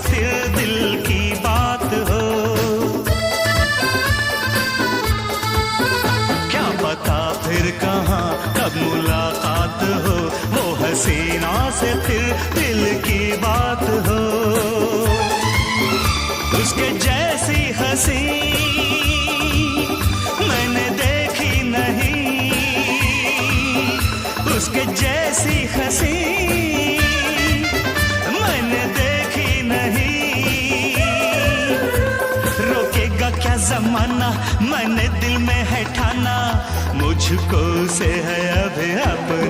फिर दिल की बात हो। क्या पता फिर कहाँ कब मुलाकात हो, वो हसीना से फिर दिल की बात हो। उसके जैसी हंसी मैंने देखी नहीं, उसके जैसी हंसी मैंने देखी नहीं। रोकेगा क्या जमाना, मैंने दिल में है ठाना, मुझको से है अभी अपना।